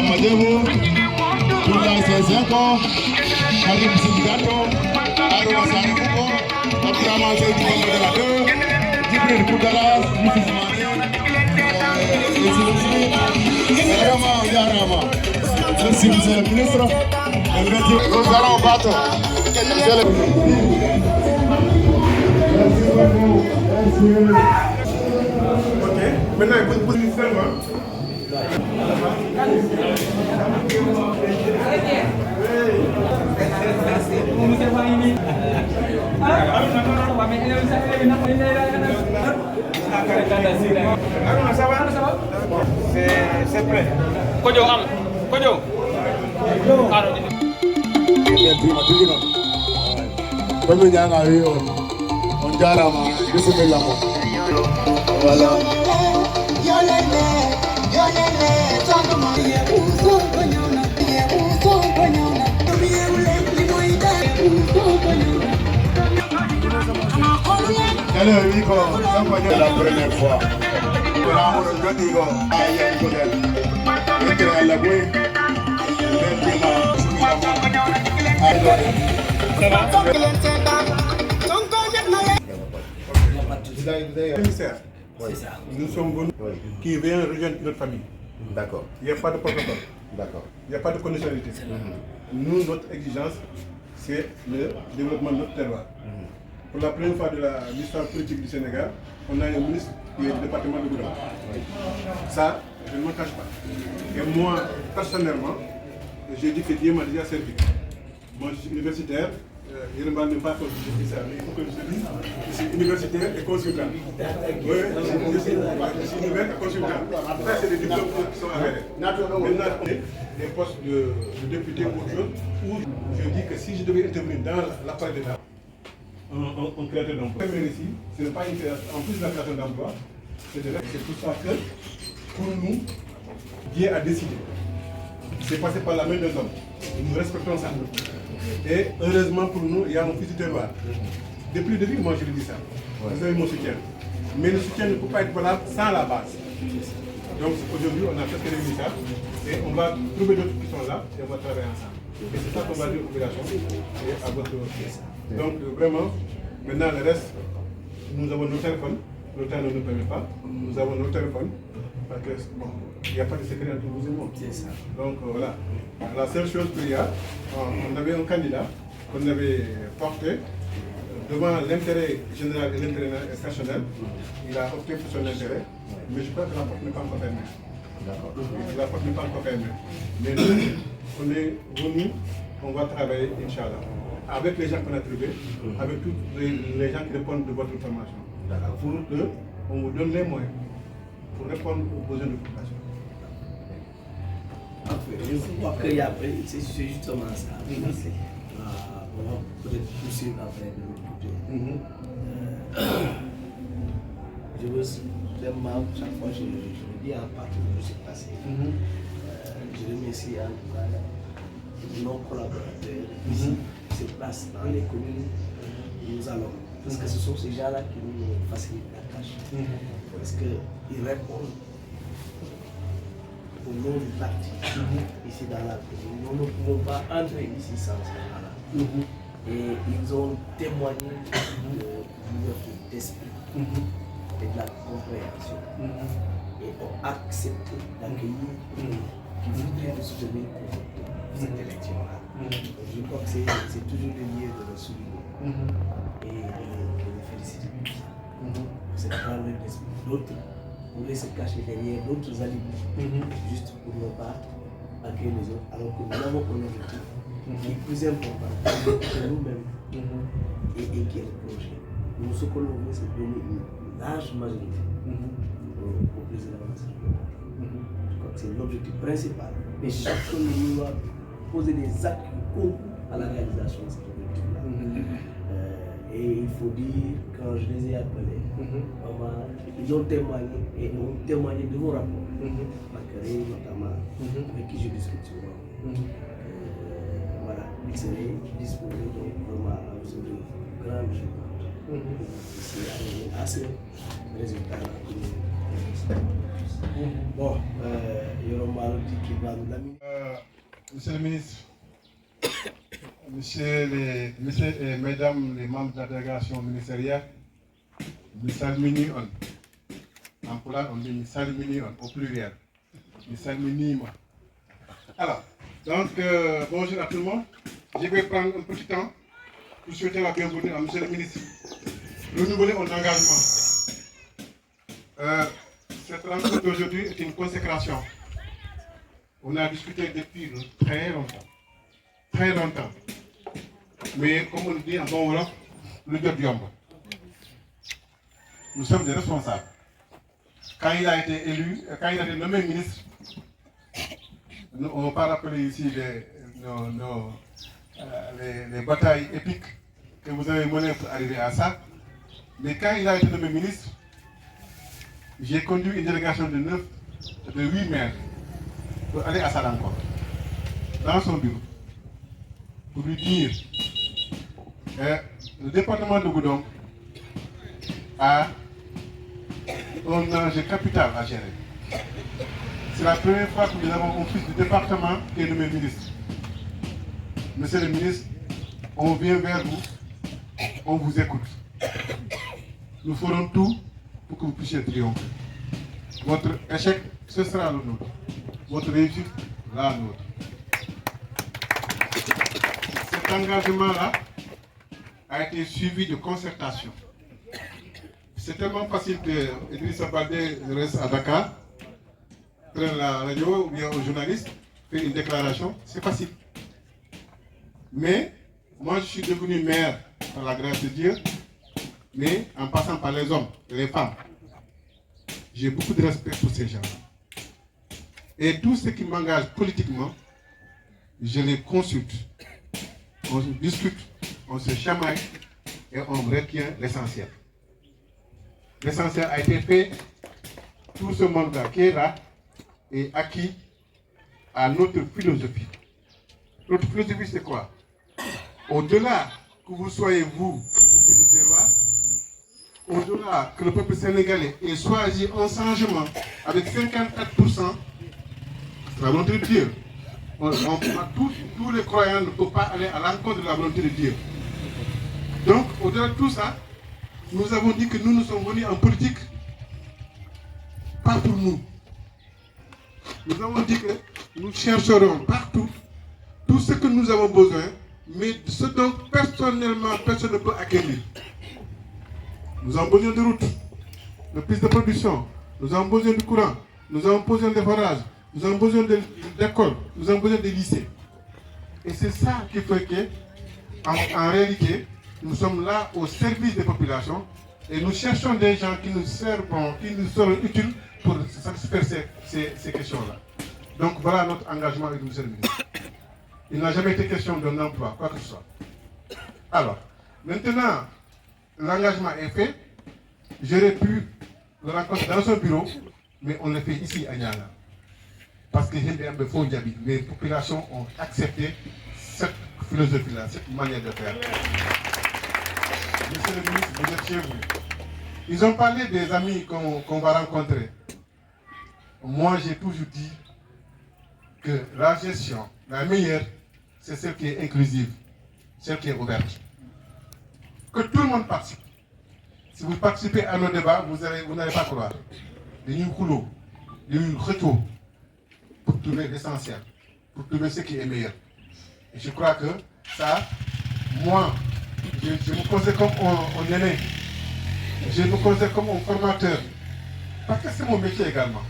Madevu, Tulai Sezeko, Kali Sindicato, Aro Asani Kuko, Abdurrahman Said Moderator, Jibril Kudalas, Mrs. Mani, Rama Yarama. Merci, monsieur le ministre. Nous allons battre. Ok, maintenant, vous positionnez. C'est prêt. Kojo am. Kojo. Comme il y a un on jarama, bismillah. Voilà. Alors, oui, c'est la première fois. Nous sommes venus qui vient rejoindre notre famille. D'accord. Il n'y a pas de protocole. D'accord. Il n'y a pas de conditionnalité. Nous, notre exigence, c'est le développement de notre terroir. Pour la première fois de l'histoire politique du Sénégal, on a un ministre qui est du département de Goudomp. Ça, je ne m'en cache pas. Et moi, personnellement, j'ai dit que Dieu m'a déjà servi. Moi, je suis universitaire. Je ne parle pas comme je dis ça, mais il faut que je dise. Je suis universitaire et consultant. Oui, je suis universitaire et consultant. Ça, c'est des diplômes qui sont avérés. Maintenant, les postes de député ou autre chose, où je dis que si je devais intervenir dans l'appareil d'État, on créateur d'emploi. Ici, ce n'est pas une création, en plus de la création d'emploi, c'est pour ça que, pour nous, Dieu a décidé. C'est passé par la main des hommes. Nous respectons ça. Et heureusement pour nous, il y a un fils de terroir. Depuis le début, moi je le dis ça. Vous avez mon soutien. Mais le soutien ne peut pas être valable sans la base. Donc aujourd'hui, on a fait réunir ça. Et on va trouver d'autres qui sont là et on va travailler ensemble. Et c'est ça qu'on va dire aux populations et à votre pièce. Donc vraiment, maintenant le reste, nous avons nos téléphones. Le temps ne nous permet pas. Nous avons nos téléphones. Parce que bon, il n'y a pas de secret entre vous et moi. C'est ça. Donc voilà. La seule chose qu'il y a, on avait un candidat qu'on avait porté devant l'intérêt général et l'intérêt personnel. Il a opté pour son intérêt, mais je crois que la porte n'est pas encore fermée. D'accord. La porte n'est pas encore fermée. Mais nous, on est venus, on va travailler, Inch'Allah, avec les gens qu'on a trouvés, avec tous les gens qui répondent de votre formation. Pour eux, on vous donne les moyens pour répondre aux besoins de la population. Je crois qu'il y a, c'est justement ça. On va peut-être poursuivre après de l'autre côté. Je veux vraiment, chaque fois je le dis en partie de ce qui s'est passé. Je remercie nos collaborateurs ici, qui se placent dans les communes où nous allons. Parce que ce sont ces gens-là qui nous facilitent la tâche. Parce qu'ils répondent au nom du parti, ici dans la commune. Nous ne pouvons pas entrer ici sans ces gens-là. Et ils ont témoigné de l'ouverture d'esprit et de la compréhension. Et ont accepté d'accueillir qui voudraient nous soutenir pour cette élection-là. Je crois que c'est toujours le lieu de le souligner et de les féliciter pour ça. C'est pas le d'esprit. D'autres voulaient se cacher derrière d'autres alibis, juste pour ne pas accueillir les autres, alors que nous avons un objectif qui est plus important que nous-mêmes et qui est le projet. Nous, ce que l'on veut, c'est donner une large majorité au président de la République. Je crois que c'est l'objectif principal. Mais chacun de nous doit poser des actes qui concourent à la réalisation de cet objectif-là. Et il faut dire, quand je les ai appelés, vraiment, ils ont témoigné et ont témoigné de vos rapports. Bakary notamment, avec qui je discute souvent. Voilà, il serait disposé donc vraiment à vous donner une grande journée. Ici, à ce résultat-là. Bon, Yoromalo dit qu'il va nous l'amener. Monsieur le ministre, messieurs et mesdames les membres de la délégation ministérielle, nous salmini on. En pulaar, on dit nous salmini on, au pluriel. Nous salmini moi. Alors, donc, bonjour à tout le monde. Je vais prendre un petit temps pour souhaiter la bienvenue à monsieur le ministre. Renouveler mon engagement. Cette rencontre d'aujourd'hui est une consécration. On a discuté depuis très longtemps. Très longtemps. Mais comme on le dit en bon wolof, le job yomb. Nous sommes des responsables. Quand il a été élu, quand il a été nommé ministre, on ne va pas rappeler ici les batailles épiques que vous avez menées pour arriver à ça. Mais quand il a été nommé ministre, j'ai conduit une délégation de 8 maires pour aller à sa rencontre, dans son bureau, pour lui dire le département de Goudomp a un enjeu capital à gérer. C'est la première fois que nous avons un fils du département qui est nommé ministre. Monsieur le ministre, on vient vers vous, on vous écoute. Nous ferons tout pour que vous puissiez triompher. Votre échec, ce sera le nôtre. Votre réussite, la nôtre. Cet engagement-là a été suivi de concertation. C'est tellement facile que Idrissa Baldé reste à Dakar, prenne la radio ou bien aux journalistes, fait une déclaration, c'est facile. Mais moi je suis devenu maire par la grâce de Dieu, mais en passant par les hommes et les femmes. J'ai beaucoup de respect pour ces gens. Et tout ce qui m'engage politiquement, je les consulte. On discute, on se chamaille et on retient l'essentiel. L'essentiel a été fait, tout ce monde-là qui est là est acquis à notre philosophie. Notre philosophie, c'est quoi? Au-delà que vous soyez vous, au petit terroir, au-delà que le peuple sénégalais ait choisi un changement avec 54%, c'est la volonté de Dieu. Tous les croyants ne peuvent pas aller à l'encontre de la volonté de Dieu. Donc, au-delà de tout ça, nous avons dit que nous sommes venus en politique, pas pour nous. Nous avons dit que nous chercherons partout tout ce que nous avons besoin, mais ce dont personnellement personne ne peut acquérir. Nous avons besoin de routes, de pistes de production, nous avons besoin de courant, nous avons besoin de forages, nous avons besoin d'écoles, nous avons besoin de lycées. Et c'est ça qui fait que, en réalité, nous sommes là au service des populations et nous cherchons des gens qui nous servent, qui nous seront utiles pour satisfaire ces questions-là. Donc voilà notre engagement avec M. le ministre. Il n'a jamais été question d'un emploi, quoi que ce soit. Alors, maintenant, l'engagement est fait. J'aurais pu le rencontrer dans son bureau, mais on le fait ici à Nianga. Parce que les populations ont accepté cette philosophie-là, cette manière de faire. Monsieur le ministre, vous êtes chez vous. Ils ont parlé des amis qu'on va rencontrer. Moi, j'ai toujours dit que la gestion, la meilleure, c'est celle qui est inclusive, celle qui est ouverte. Que tout le monde participe. Si vous participez à nos débats, vous n'allez pas croire. Des couloirs, des retours, pour trouver l'essentiel, pour trouver ce qui est meilleur. Et je crois que ça, moi, je me considère comme un aîné. Je me considère comme un formateur. Parce que c'est mon métier également.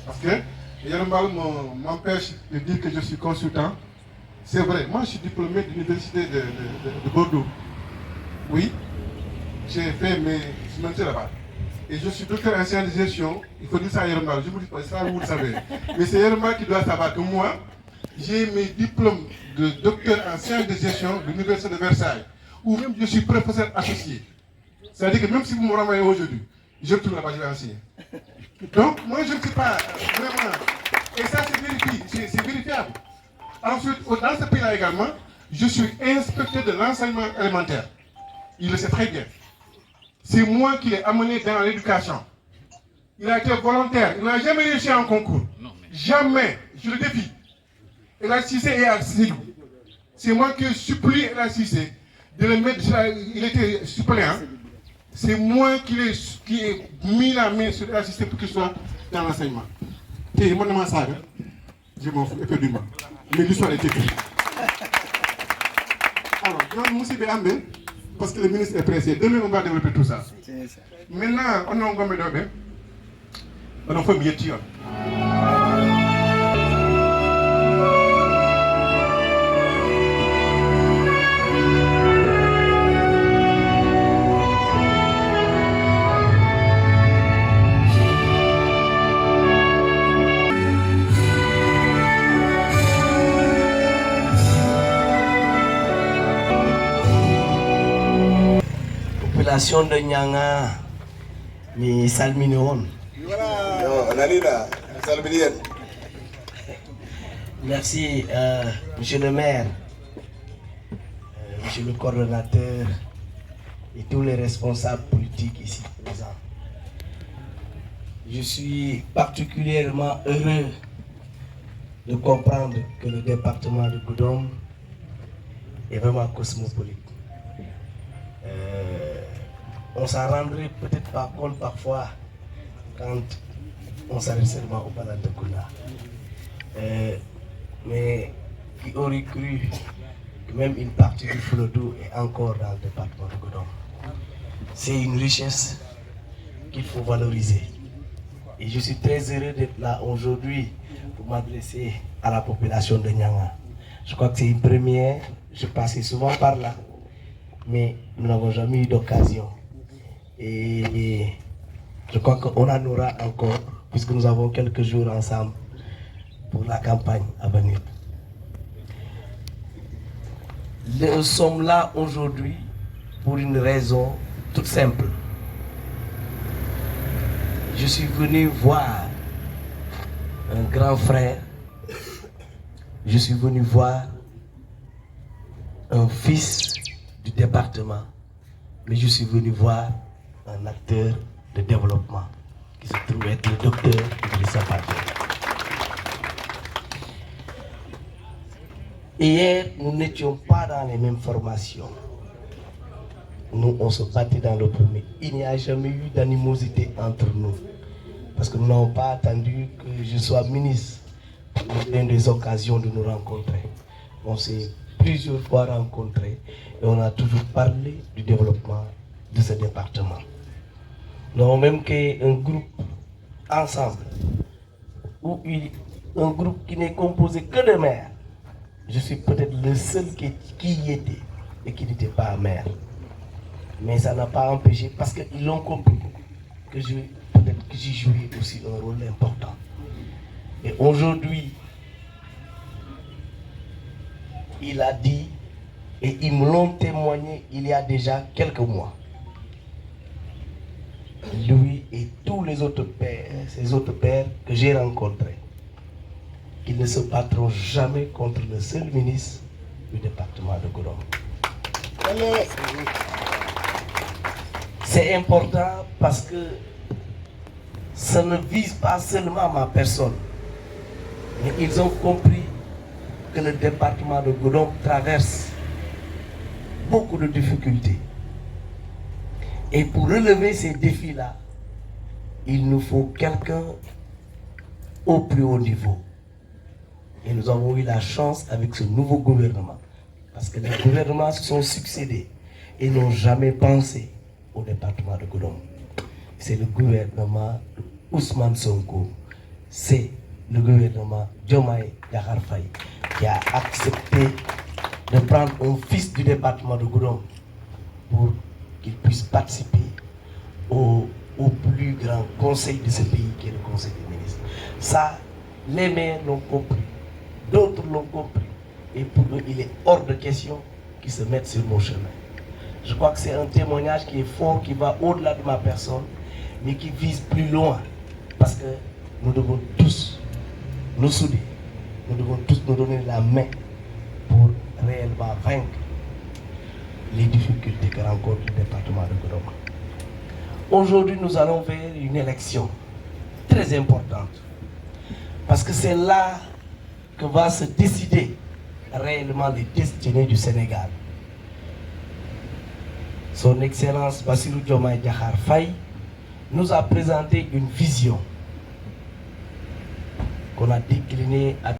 Parce que Yarumbal m'empêche de dire que je suis consultant. C'est vrai, moi je suis diplômé de l'université de Bordeaux. Oui, j'ai fait mes métiers là-bas. Et je suis docteur en sciences de gestion. Il faut dire ça à Yarumbal, je ne vous dis pas ça, vous le savez. Mais c'est Yarumbal qui doit savoir que moi, j'ai mes diplômes de docteur en sciences de gestion de l'université de Versailles. ou même je suis professeur associé. C'est-à-dire que même si vous me renvoyez aujourd'hui, je retourne là-bas, je vais enseigner. Donc, moi, je ne sais pas vraiment. Et ça, c'est vérifiable. Ensuite, dans ce pays-là également, je suis inspecteur de l'enseignement élémentaire. Il le sait très bien. C'est moi qui l'ai amené dans l'éducation. Il a été volontaire. Il n'a jamais réussi en concours. Jamais. Je le défie. Et la Cissé est à Sidou. C'est moi qui ai supplié la Cissé de le mettre. Il était suppléant. C'est moi qui ai mis la main sur la Cissé pour qu'il soit dans l'enseignement. Et moi, je m'en fous éperdument. Mais l'histoire est écrite. Alors, parce que le ministre est pressé. Demain, on va développer tout ça. Maintenant, on a un gomme d'obé. On a fait mieux tir. Population de Nyanga, mi salminon. Merci, monsieur le maire, monsieur le coordonnateur et tous les responsables politiques ici présents. Je suis particulièrement heureux de comprendre que le département de Goudomp est vraiment cosmopolite. On s'en rendrait peut-être pas compte parfois quand on s'arrête seulement au Balade de Koula. Mais qui aurait cru que même une partie du Flodou est encore dans le département de Goudomp. C'est une richesse qu'il faut valoriser. Et je suis très heureux d'être là aujourd'hui pour m'adresser à la population de Nyanga. Je crois que c'est une première, je passais souvent par là, mais nous n'avons jamais eu d'occasion. Et je crois qu'on en aura encore, puisque nous avons quelques jours ensemble pour la campagne à venir. Nous sommes là aujourd'hui pour une raison toute simple. Je suis venu voir un grand frère, je suis venu voir un fils du département, mais je suis venu voir un acteur de développement qui se trouve être le docteur Idrissa Badji. Hier, nous n'étions pas dans les mêmes formations. Nous, on se battait dans le premier. Il n'y a jamais eu d'animosité entre nous. Parce que nous n'avons pas attendu que je sois ministre pour une des occasions de nous rencontrer. On s'est plusieurs fois rencontrés et on a toujours parlé du développement de ce département. Nous avons même créé un groupe ensemble, un groupe qui n'est composé que de maires. Je suis peut-être le seul qui y était et qui n'était pas maire. Mais ça n'a pas empêché, parce qu'ils l'ont compris, que j'ai joué aussi un rôle important. Et aujourd'hui, il a dit, et ils me l'ont témoigné il y a déjà quelques mois, lui et tous les autres pères, ces autres pères que j'ai rencontrés, qu'ils ne se battront jamais contre le seul ministre du département de Goudomp. C'est important parce que ça ne vise pas seulement ma personne, mais ils ont compris que le département de Goudomp traverse beaucoup de difficultés. Et pour relever ces défis-là, il nous faut quelqu'un au plus haut niveau. Et nous avons eu la chance avec ce nouveau gouvernement, parce que les gouvernements se sont succédés et n'ont jamais pensé au département de Goudomp. C'est le gouvernement Ousmane Sonko, c'est le gouvernement Diomaye Diakhar Faye qui a accepté de prendre un fils du département de Goudomp pour qu'il puisse participer au plus grand conseil de ce pays qui est le conseil des ministres. Ça, les maires l'ont compris, d'autres l'ont compris, et pour eux, il est hors de question qu'ils se mettent sur mon chemin. Je crois que c'est un témoignage qui est fort, qui va au-delà de ma personne, mais qui vise plus loin. Parce que nous devons tous nous souder. Nous devons tous nous donner la main pour réellement vaincre les difficultés que rencontre le département de Goudoma. Aujourd'hui, nous allons vers une élection très importante. Parce que c'est là que va se décider réellement les destinées du Sénégal. Son Excellence Bassirou Diomaye Diakhar Faye nous a présenté une vision qu'on a déclinée à